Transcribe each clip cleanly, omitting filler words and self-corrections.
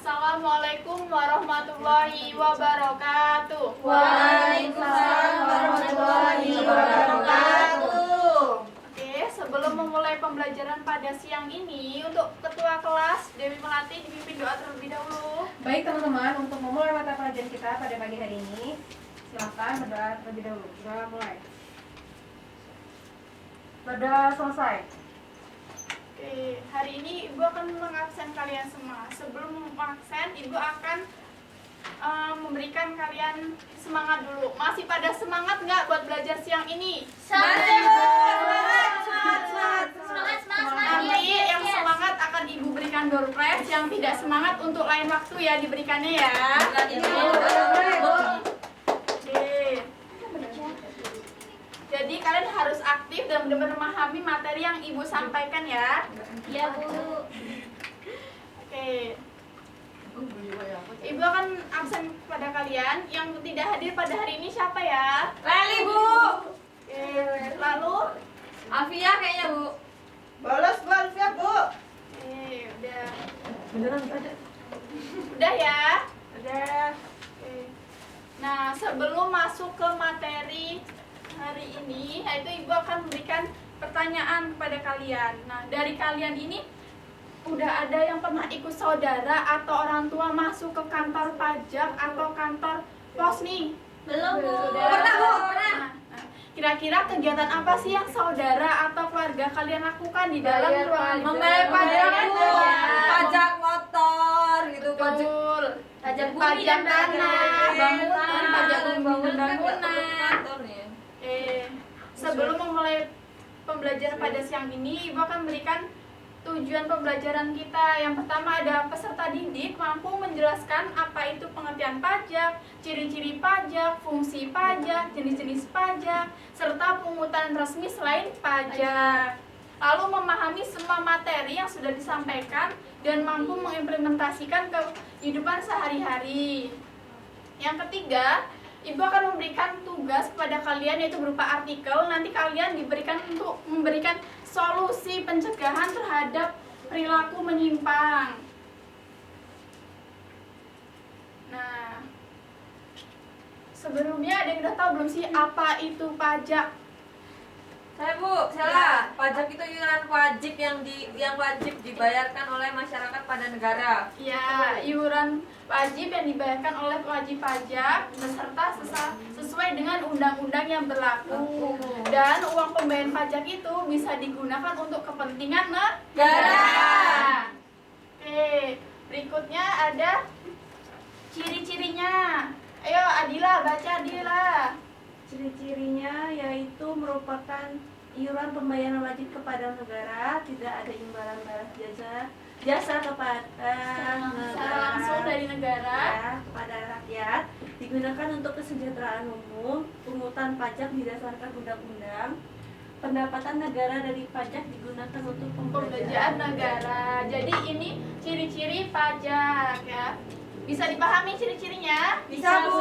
Assalamualaikum warahmatullahi wabarakatuh. Waalaikumsalam warahmatullahi wabarakatuh. Oke, sebelum memulai pembelajaran pada siang ini, untuk ketua kelas Dewi Melati dipimpin doa terlebih dahulu. Baik teman-teman, untuk memulai mata pelajaran kita pada pagi hari ini, silakan berdoa terlebih dahulu. Kita mulai. Berdoa selesai. Oke, hari ini Ibu akan mengabsen kalian semua. Sebelum mengabsen, Ibu akan memberikan kalian semangat dulu. Masih pada semangat nggak buat belajar siang ini? Semangat. Nanti yang semangat akan Ibu berikan door prize, yang tidak semangat untuk lain waktu ya diberikannya ya. Oke. Jadi kalian harus aktif dan benar-benar memahami materi yang Ibu sampaikan ya. Iya, Bu. Oke. Ibu akan absen pada kalian. Yang tidak hadir pada hari ini siapa ya? Leli, Bu. Oke. Lalu Alfia kayaknya, Bu. Bolos, Bu, Alfia, Bu. Udah. Beneran aja. Udah ya. Udah. Oke. Nah, sebelum masuk ke materi hari ini, yaitu Ibu akan memberikan pertanyaan kepada kalian. Nah, dari kalian ini udah ada yang pernah ikut saudara atau orang tua masuk ke kantor pajak atau kantor pos nih? Belum, Bu. Sudah. Pernah, Bu, pernah. Nah, kira-kira kegiatan apa sih yang saudara atau keluarga kalian lakukan di dalam ruangan? Membayar pajak, Bu. Ya. Pajak motor gitu, pajak Betul. pajak bumi Pajak dan tanah, bangunan, pajak bangunan. kantor ya. Sebelum memulai pembelajaran pada siang ini, Ibu akan memberikan tujuan pembelajaran kita. Yang pertama ada peserta didik mampu menjelaskan apa itu pengertian pajak, ciri-ciri pajak, fungsi pajak, jenis-jenis pajak, serta pungutan resmi selain pajak. Lalu memahami semua materi yang sudah disampaikan dan mampu mengimplementasikan ke kehidupan sehari-hari. Yang ketiga, Ibu akan memberikan tugas kepada kalian yaitu berupa artikel. Nanti kalian diberikan untuk memberikan solusi pencegahan terhadap perilaku menyimpang. Nah, sebelumnya ada yang udah tahu belum sih apa itu pajak? Saya, Bu, salah. Pajak itu iuran wajib yang wajib dibayarkan oleh masyarakat pada negara. Ya, iuran wajib yang dibayarkan oleh wajib pajak beserta sesuai dengan undang-undang yang berlaku. Dan uang pembayaran pajak itu bisa digunakan untuk kepentingan negara. Oke, berikutnya ada ciri-cirinya. Ayo Adila, baca Adila. Ciri-cirinya yaitu merupakan iuran pembayaran wajib kepada negara, tidak ada imbalan balas jasa kepada Secara langsung dari negara. ya, kepada rakyat, digunakan untuk kesejahteraan umum, pungutan pajak didasarkan undang-undang, pendapatan negara dari pajak digunakan untuk Pembelanjaan negara. Jadi ini ciri-ciri pajak ya. Bisa dipahami ciri-cirinya? Bisa, Bu.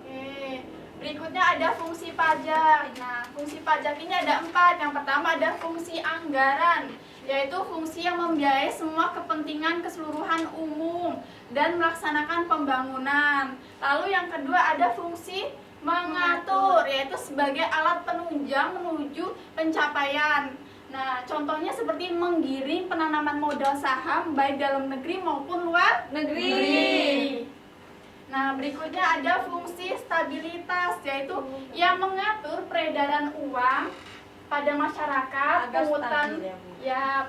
Oke. Berikutnya ada fungsi pajak. Nah, fungsi pajak ini ada 4. Yang pertama ada fungsi anggaran, yaitu fungsi yang membiayai semua kepentingan keseluruhan umum dan melaksanakan pembangunan. Lalu yang kedua ada fungsi mengatur, yaitu sebagai alat penunjang menuju pencapaian. Nah, contohnya seperti menggiring penanaman modal saham baik dalam negeri maupun luar negeri. Nah, berikutnya ada fungsi stabilitas, yaitu yang mengatur peredaran uang pada masyarakat,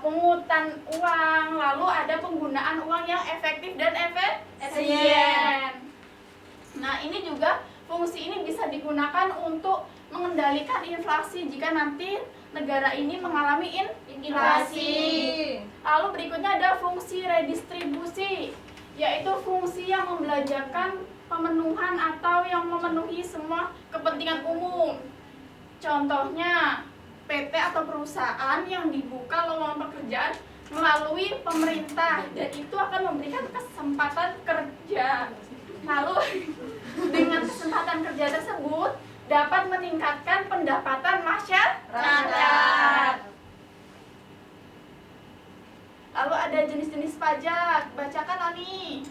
pungutan uang, lalu ada penggunaan uang yang efektif dan efisien. Nah, ini juga fungsi ini bisa digunakan untuk mengendalikan inflasi jika nanti negara ini mengalami inflasi. Lalu berikutnya ada fungsi redistribusi, yaitu fungsi yang membelanjakan pemenuhan atau yang memenuhi semua kepentingan umum. Contohnya PT atau perusahaan yang dibuka lowongan pekerjaan melalui pemerintah dan itu akan memberikan kesempatan kerja. Lalu dengan kesempatan kerja tersebut dapat meningkatkan pendapatan masyarakat. Lalu ada jenis-jenis pajak. Bacakan Nani.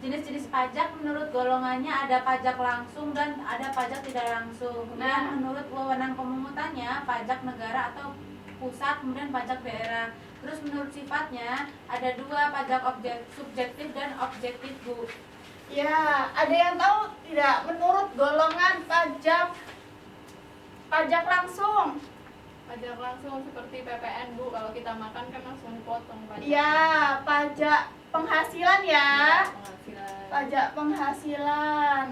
Jenis-jenis pajak menurut golongannya ada pajak langsung dan ada pajak tidak langsung. Nah. Kemudian menurut wewenang pemungutannya pajak negara atau pusat, kemudian pajak daerah. Terus menurut sifatnya ada dua, pajak subjektif dan objektif, Bu. Ya, ada yang tahu tidak menurut golongan pajak langsung? Pajak langsung seperti PPN, Bu. Kalau kita makan kan langsung dipotong pajak. Ya, pajak penghasilan ya. Penghasilan. Pajak penghasilan.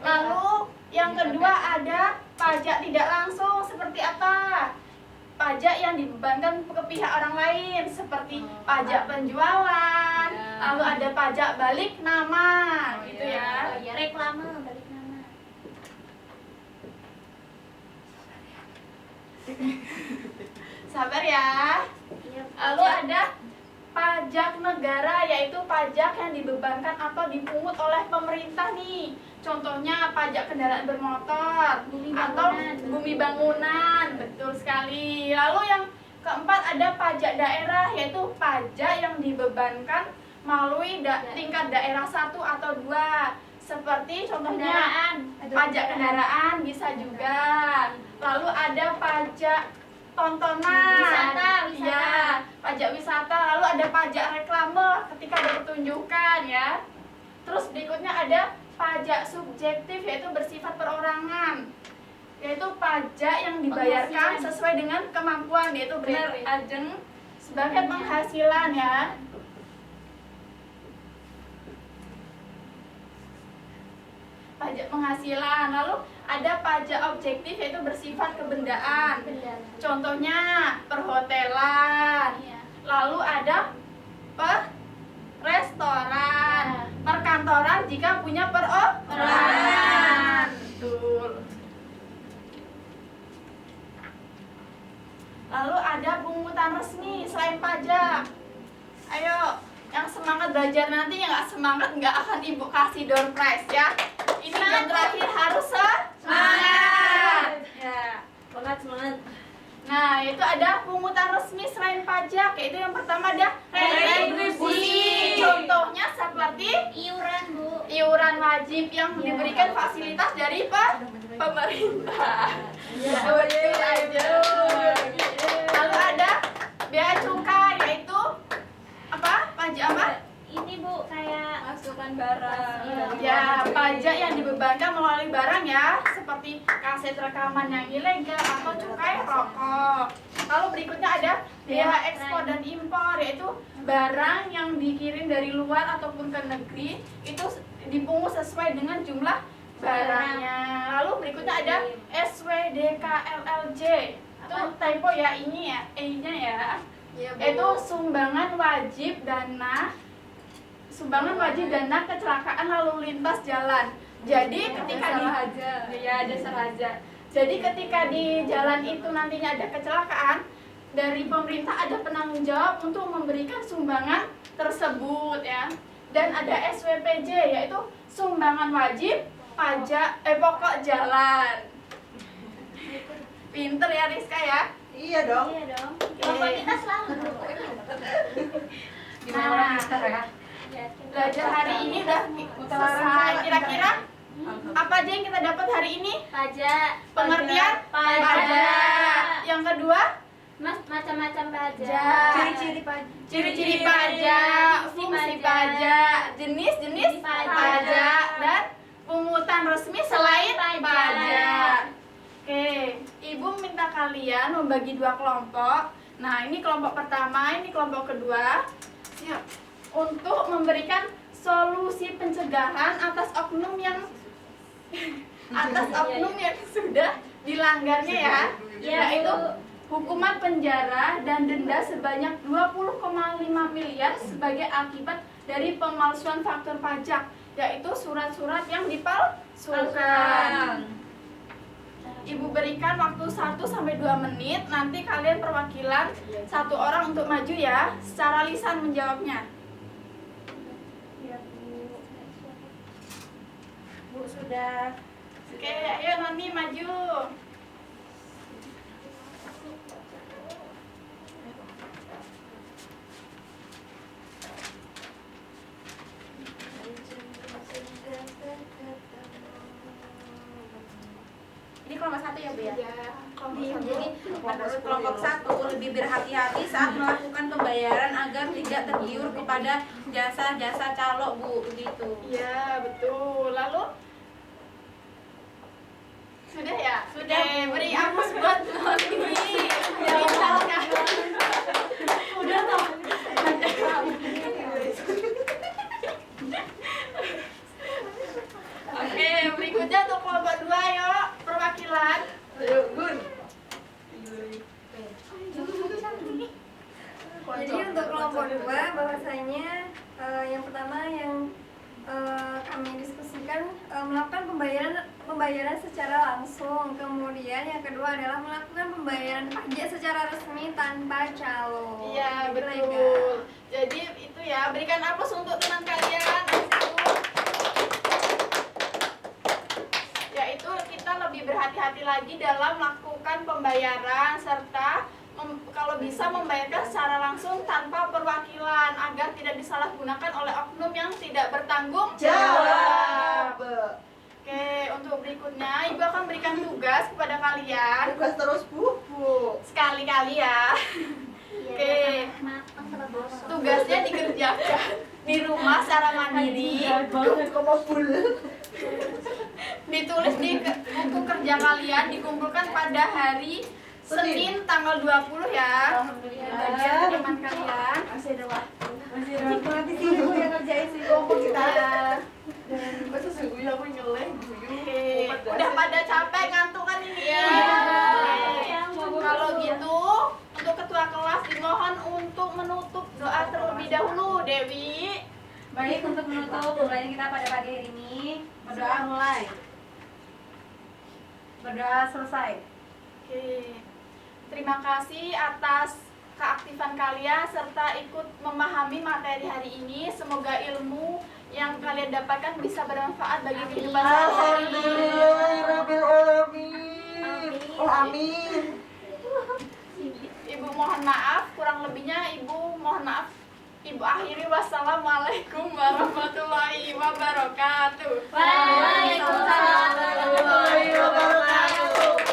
Lalu yang kedua ada pajak tidak langsung seperti apa? Pajak yang dibebankan ke pihak orang lain seperti pajak penjualan. Ya. Lalu ada pajak balik nama gitu ya. ya. Reklame balik nama. Sabar ya. Lalu ada pajak negara, yaitu pajak yang dibebankan atau dipungut oleh pemerintah nih. Contohnya pajak kendaraan bermotor atau bumi bangunan. Betul sekali. Lalu yang keempat ada pajak daerah, yaitu pajak yang dibebankan melalui tingkat daerah 1 atau 2. Seperti contohnya pajak kendaraan bisa juga. Lalu ada pajak tontonan, Wisata. ya, pajak wisata. Lalu ada pajak reklame ketika ada pertunjukan ya. Terus berikutnya ada pajak subjektif, yaitu bersifat perorangan, yaitu pajak yang dibayarkan sesuai dengan kemampuan, yaitu benar ajeng sebagai penghasilan ya. Pajak penghasilan. Lalu ada pajak objektif, yaitu bersifat kebendaan. Contohnya perhotelan. Lalu ada restoran, perkantoran jika punya perorangan. Betul. Lalu ada pungutan resmi selain pajak. Ayo, yang semangat belajar nanti, yang nggak semangat nggak akan ibu kasih door prize ya. Ini yang terakhir harus semangat. Ya. Semangat. Nah, itu ada pungutan resmi selain pajak, yaitu yang pertama ada retribusi. Contohnya seperti Iuran, Bu. iuran wajib yang diberikan fasilitas dari pemerintah. Betul aja. Lalu ada bea cukai, yaitu apa? Pajak apa? Ini, Bu, kayak Masukan barang. Ya, pajak yang dibebankan melalui barang ya, seperti kaset rekaman yang ilegal atau cukai rokok. Lalu berikutnya ada bea ekspor dan impor, yaitu barang yang dikirim dari luar ataupun ke negeri itu dipungut sesuai dengan jumlah barangnya. Lalu berikutnya ada SWDKLLJ. Itu typo ya, ini ya, E-nya ya. Iya, Bu. Itu sumbangan wajib dana kecelakaan lalu lintas jalan. Jadi ketika jasa raja. Jadi ketika di jalan itu nantinya ada kecelakaan, dari pemerintah ada penanggung jawab untuk memberikan sumbangan tersebut ya. Dan ada SWPJ, yaitu sumbangan wajib pokok jalan. Pinter ya Rizka ya. Iya dong. kelompok kita selalu. Nah, belajar hari ini udah selesai. Kira-kira apa aja yang kita dapat hari ini? Pajak. Pengertian Pajak. Yang kedua, Macam-macam pajak. ciri-ciri pajak, fungsi pajak, jenis-jenis pajak, dan pungutan resmi selain pajak. Oke, Ibu minta kalian membagi 2 kelompok. Nah, ini kelompok pertama, ini kelompok kedua. Siap. Untuk memberikan solusi pencegahan atas oknum yang sudah dilanggarnya ya. Yaitu hukuman penjara dan denda sebanyak 20,5 miliar sebagai akibat dari pemalsuan faktur pajak, yaitu surat-surat yang dipalsukan. Ibu berikan waktu 1-2 menit, nanti kalian perwakilan 1 orang untuk maju ya, secara lisan menjawabnya. Bu sudah. Oke, ayo Nani maju. Ini kelompok 1 ya Bu ya? Iya, kelompok Jadi satu. menurut kelompok 1 lebih berhati-hati saat melakukan pembayaran agar tidak tergiur kepada jasa-jasa calo Bu, begitu. Iya, betul. Lalu sudah ya? Sudah, Oke, Bu. beri aplaus buat Noni. Pintarnya. Udah toh. Oke, berikutnya untuk kelompok 2 yuk, perwakilan. Jadi untuk kelompok 2 bahwasanya yang pertama yang kami diskusikan melakukan pembayaran secara langsung. Kemudian yang kedua adalah melakukan pembayaran pajak secara resmi tanpa calo. Iya, Gitu, Lega. betul. Jadi itu ya, berikan aplaus untuk teman kalian. Yaitu kita lebih berhati-hati lagi dalam melakukan pembayaran serta kalau bisa membayarkan secara langsung tanpa perwakilan agar tidak disalahgunakan oleh oknum yang tidak bertanggung jawab. Oke, untuk berikutnya Ibu akan berikan tugas kepada kalian. Tugas terus Bu. Sekali-kali ya. Oke. Tugasnya dikerjakan di rumah secara mandiri. Ditulis di buku kerja kalian, dikumpulkan pada hari Senin tanggal 20 ya. Bagian teman kalian. Masih ada waktu. Nanti sih Bu yang ngerjain sih kelompok kita. Ya. Masa sungguh aku nyeleh Oke. Udah pada capek ngantuk kan ini? Iya. Oke. Kalau gitu, untuk ketua kelas dimohon untuk menutup doa terlebih dahulu, Dewi. Baik, untuk menutup pembelajaran kita pada pagi hari ini, berdoa mulai. Berdoa selesai. Oke. Terima kasih atas keaktifan kalian serta ikut memahami materi hari ini. Semoga ilmu yang kalian dapatkan bisa bermanfaat bagi kehidupan sehari-hari. Alhamdulillahirabbil alamin. Oh amin. Ibu mohon maaf, kurang lebihnya Ibu mohon maaf. Ibu akhiri, wassalamualaikum warahmatullahi wabarakatuh. Waalaikumsalam warahmatullahi wabarakatuh.